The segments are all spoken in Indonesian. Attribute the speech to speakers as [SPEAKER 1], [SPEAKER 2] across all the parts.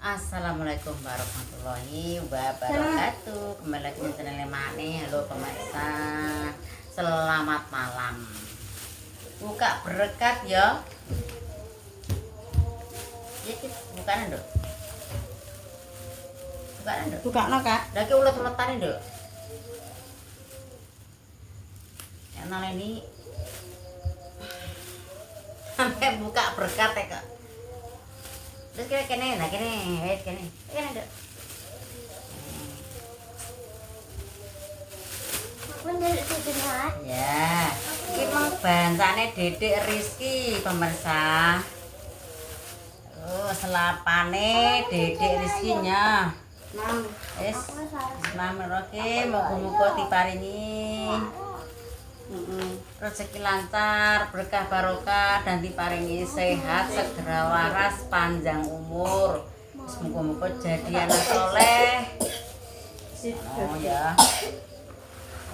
[SPEAKER 1] Assalamualaikum warahmatullahi wabarakatuh. Kembali lagi di channel Mane. Halo pemirsa, selamat malam. Buka berkat ya. Ya kita bukaan nduk. Bukaan nduk.
[SPEAKER 2] Bukakno, Kak.
[SPEAKER 1] Lagi ulet-uletan nduk. Yang ini sampai buka berkat ya kak. Terus kene, nah kene, kene nduk. Ya, ini emang bansane Dedek Rizky pemirsa. Oh, selapane Dedek Rizkynya. Wis, bismillahirrahmanirrahim. Muga-muga diparingi rezeki lancar, berkah barokah dan diparingi sehat, segera waras, panjang umur. Semoga-moga jadi anak soleh. Oh ya.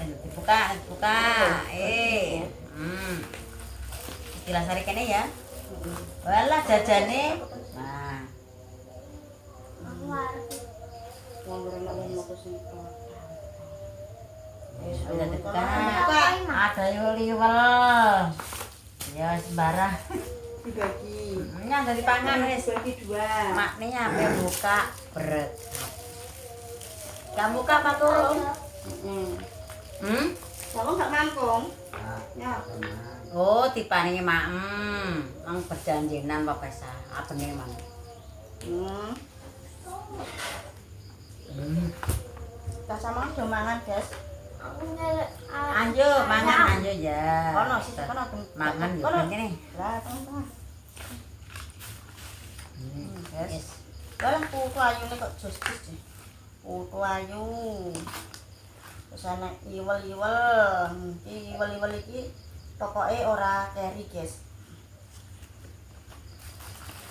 [SPEAKER 1] Dibuka. Istilah sari kene ya. Walah jajane. Nah. Udah dekat. Ada liwel. Ya sembarang.
[SPEAKER 2] Dibagi.
[SPEAKER 1] Nya dari pangan wis.
[SPEAKER 2] Bagi dua.
[SPEAKER 1] Maknanya sampai buka berat. Kamu buka apa turun?
[SPEAKER 2] Kalau nggak mangkong, ya.
[SPEAKER 1] Oh, diparingi maem. Mang perjanjian apa pesa? Apa nih, Mang?
[SPEAKER 2] Tak sama udah mangan, guys.
[SPEAKER 1] Anjo, mangan anjo ya.
[SPEAKER 2] Kono sih, kono.
[SPEAKER 1] Mangan yo kene.
[SPEAKER 2] Lah, tengah.
[SPEAKER 1] Yes.
[SPEAKER 2] Yes. Dalam putu ayu nih kok justis sih. Putu ayu. Terus ana iwel-iwel. Iwel-iwel iki pokoke ora keri, guys.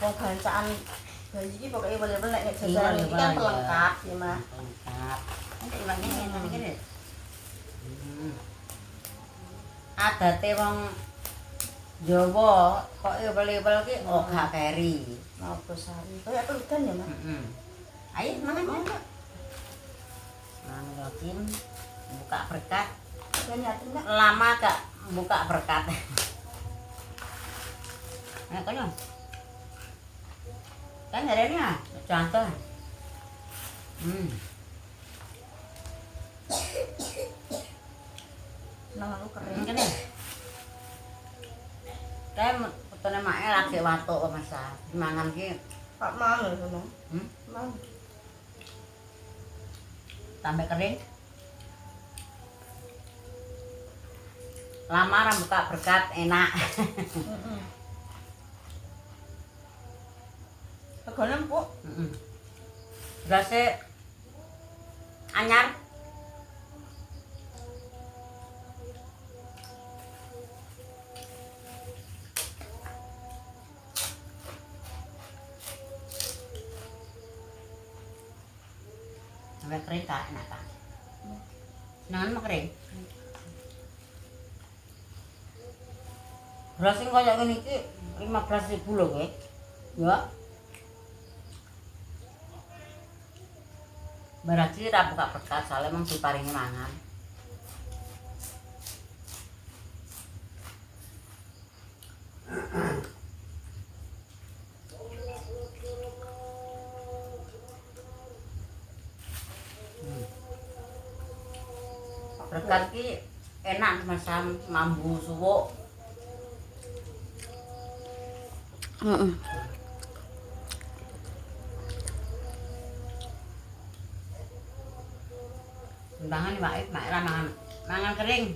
[SPEAKER 2] Wong bancaan bayi iki pokoke iwel-iwel nek jajan iki kan pelengkap ya, Mas.
[SPEAKER 1] Pelengkap. Nanti iwangnya kene. Adate wong Jawa kok iwel-iwel ki gak keri.
[SPEAKER 2] Napa sari? Kayak pelukan ya, Mas.
[SPEAKER 1] Ayo mangan ya. Mangan Kim buka berkat.
[SPEAKER 2] Banyak enggak?
[SPEAKER 1] Lama gak buka berkat. Nah, kono. Kan ada ini ah, contoh.
[SPEAKER 2] Nang aku kering.
[SPEAKER 1] Kene. Kayak putune mae lagi watuk Mas. Mangan ki
[SPEAKER 2] Pak mang lho, Mang. Mang.
[SPEAKER 1] tambah kering. Lamaran buka berkat enak.
[SPEAKER 2] Regane empuk.
[SPEAKER 1] Berase anyar. Sampai kering tak enak tak? Senangan mah kering. Beras sing kaya ngene iki 15.000 lho kowe. Ya. Berarti ra buka berkat soalnya emang diparingi mangan. Berkat ki enak macam mambu suwuk. Timbangan mak ra mangan kering.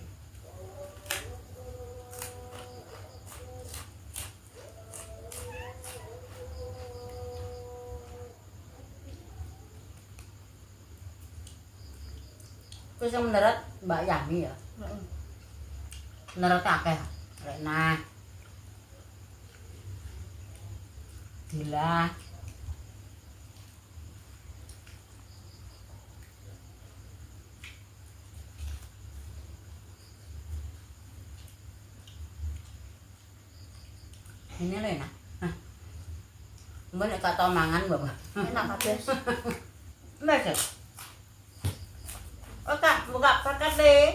[SPEAKER 1] Wis sing mendarat Mbak Yani ya. Mendarat akeh. Rena. Dila. Ini loh enak. Mbak nek gak tau mangan, Bapak.
[SPEAKER 2] Enak habis.
[SPEAKER 1] Mbak sih.
[SPEAKER 2] Oh Kak, buka paket deh.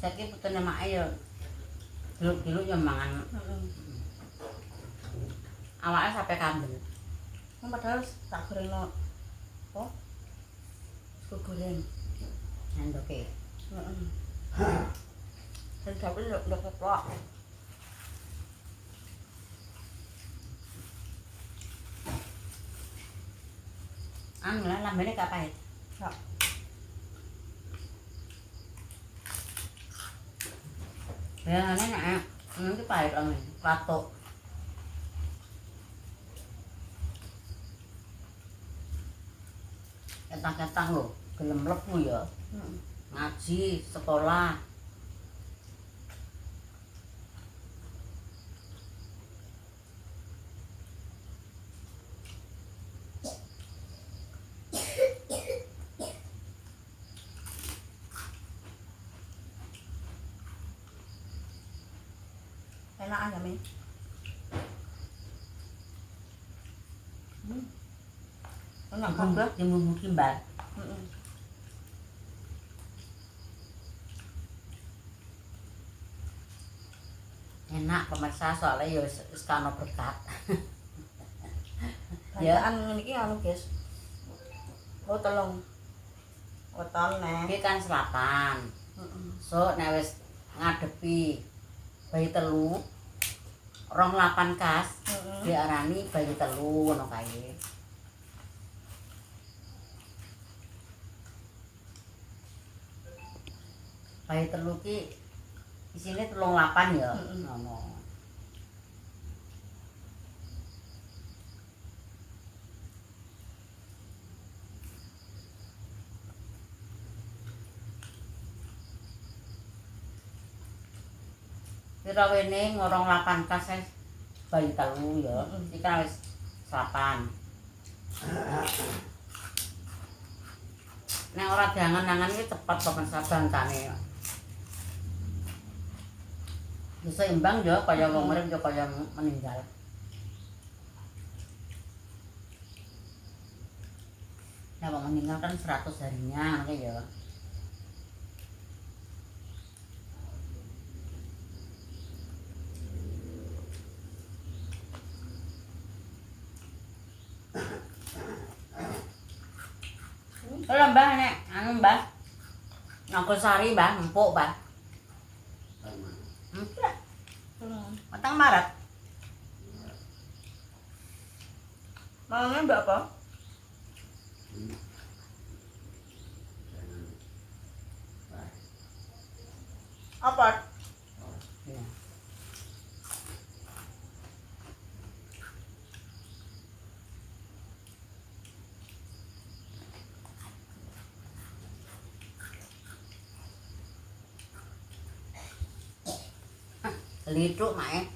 [SPEAKER 1] Saiki putune make ya geluk-geluk ya mangan. Awake sampe kambel.
[SPEAKER 2] Padahal tak gorengno. Oh. Sego goreng.
[SPEAKER 1] Endoke.
[SPEAKER 2] Heeh. Dan tapi ndak keplok.
[SPEAKER 1] Anu lah lambene gak pahit.
[SPEAKER 2] Kak.
[SPEAKER 1] Ya nek iki pahit lho, watuk. Ketang-ketang lho, gelem mlebu ya. Ngaji, sekolah.
[SPEAKER 2] Enak aja Mi. Enak kabeh.
[SPEAKER 1] Bumbu kimbal.
[SPEAKER 2] Heeh.
[SPEAKER 1] Enak pemirsa soalnya ya wis kana berkat.
[SPEAKER 2] Bacaan ngene iki anu, Guys. Oh, telung. Weton neh.
[SPEAKER 1] Iki kan selapan.
[SPEAKER 2] Heeh.
[SPEAKER 1] So nek wis ngadepi bayi telu 28 kas diarani bayi telu ngono kae. Bayi telu ki isine 38 ya. Ngono. Kira wene ngorong 8 kas bayi telu ya. Iki kan wis 8. Nek ora diangen-angen iki cepet kok sabangkane. Bisa imbang ya kaya wong urip ya kaya meninggal. Nah, wong meninggal kan 100 harinya ngono ya. Kalau Mbah nek anu Mbah. Nogosari Mbah, empuk Mbah. Enggak. Matang Maret.
[SPEAKER 2] Maunya Mbak apa? Apa?
[SPEAKER 1] Ya. Liduk mae.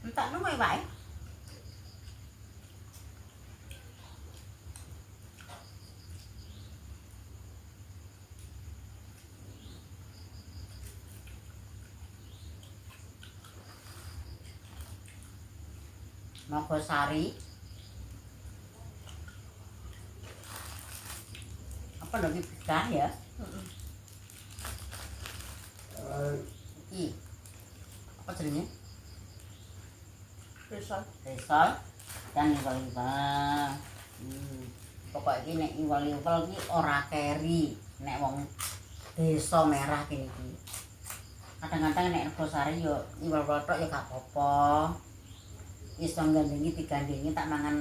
[SPEAKER 1] Entak nu mae bae. Nogosari. Apa lagi pecah ya? Iki. Apa jenenge?
[SPEAKER 2] Risol.
[SPEAKER 1] Risol dan iwal-iwal. Pokok iki nek iwal-iwal iki ora keri nek wong desa merah kene iki. Kadang-kadang nek Nogosari yo iwal-iwal tok yo gak apa-apa. Iso gandhengi digandhengi tak mangan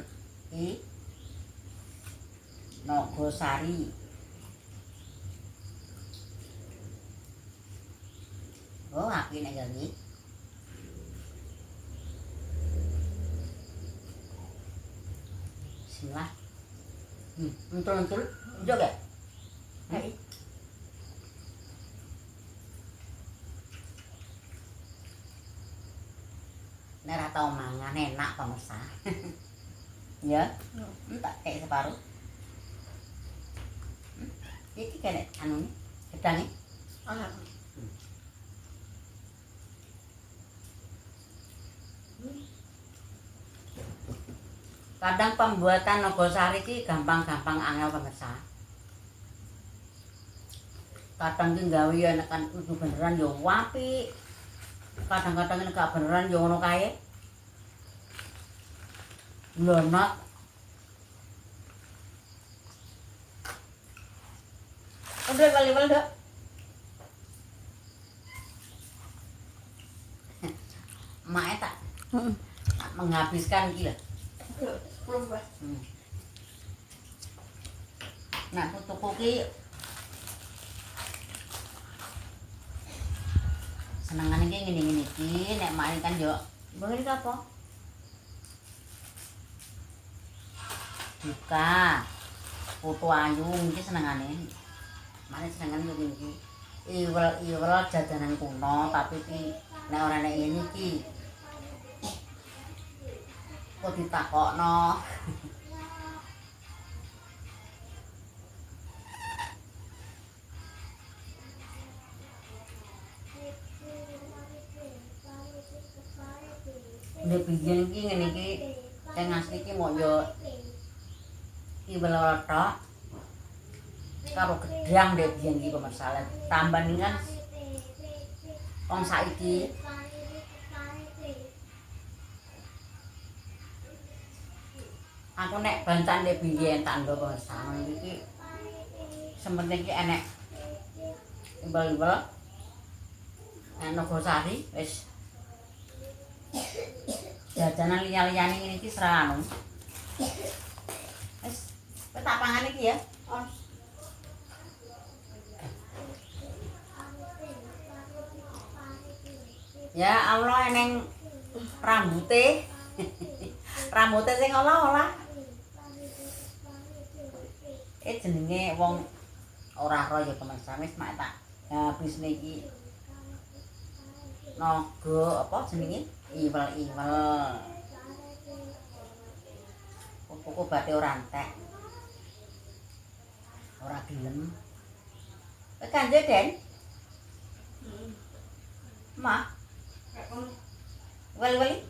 [SPEAKER 1] iki Nogosari. Oh, apik nek gani. Bismillah. Entul-entul. Njok ya?
[SPEAKER 2] Hai.
[SPEAKER 1] Nek ora tau mangan enak pemirsa. Ya, tak kayak separuh. Iki kene anu gedange.
[SPEAKER 2] Ah.
[SPEAKER 1] Kadang pembuatan nogosari iki gampang-gampang angel pemirsa. Kadang ki gawe ya nek kan kudu beneran ya apik. Kadang-kadang nek gak beneran ya ngono kae. Lho nak.
[SPEAKER 2] Udah kali-kali dah.
[SPEAKER 1] Mae tak menghabiskan iki lho.
[SPEAKER 2] 10 Mbak.
[SPEAKER 1] Nah, putuku ki senengane ki ngene-ngene iki, nek mae kan yo mbok iki apa? Buka. Putu ayu iki senengane. Mane senengane yo ngene iki. Iwel-iwel jajanan kuno tapi ki nek ora nek ngene iki kok ditakokno. Nek biyen iki ngene iki sing asli iki mok yo iwel tok karo gedang dek biyen iki pemirsa. Tambah dengan wong saiki aku nek bancan dek biyen tak ndok pemirsa iki sementing iki enek iwel-iwel Nogosari wis jajanan liya-liyane ngene iki serano. Wis tak pangan iki ya. Ya Allah eneng rambute. Rambute sing olah-olah. Jenenge wong ora ro ya pemirsa wis mak tak habis niki. Naga apa jenenge? Iwel-iwel. Pokok bate ora entek. Ora gelem. Kanje Den. Ma. Wel-wel.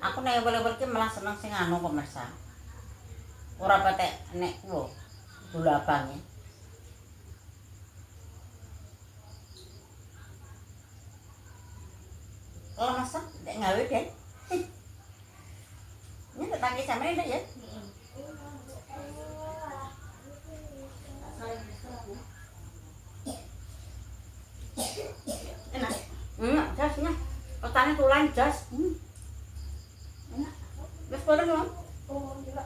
[SPEAKER 1] Aku nek wel-wel ki malah seneng sing anu pemirsa. Ora patek nek kuwi bola abange. Kalau masak ndak gawe Den. Ini tak tangki sampeyan ya. Enak. Jasnya. Petane tulan jas. Enak. Wis padha lho. Oh, iya.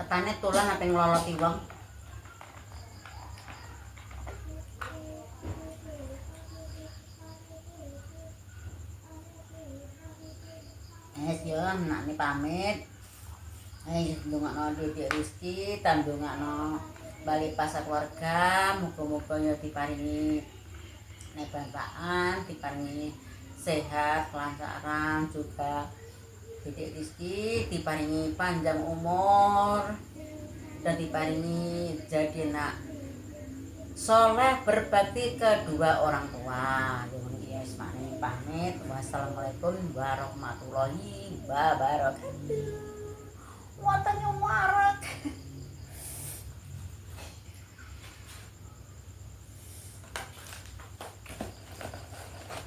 [SPEAKER 1] Ketane tulan ape ngloloti wong. Yo nakne pamit. Ndongakno Dedek Rizky, tan ndongakno bali pasar keluarga, muga-muga ya diparingi nebantaan, diparingi sehat, kelancaran juga. Dedek Rizky diparingi panjang umur dan diparingi jadi anak soleh berbakti kedua orang tua. Ya semakne pamit. Wassalamualaikum warahmatullahi wabarakatuh. Watanya warak.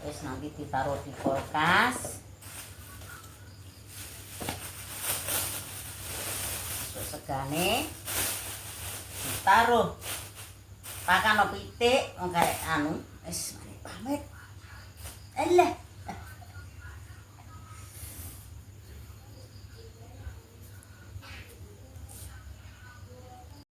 [SPEAKER 1] Terus nanti ditaruh di kulkas. Terus segane ditaruh pakan pitik wong karek anu wis pamit. Alah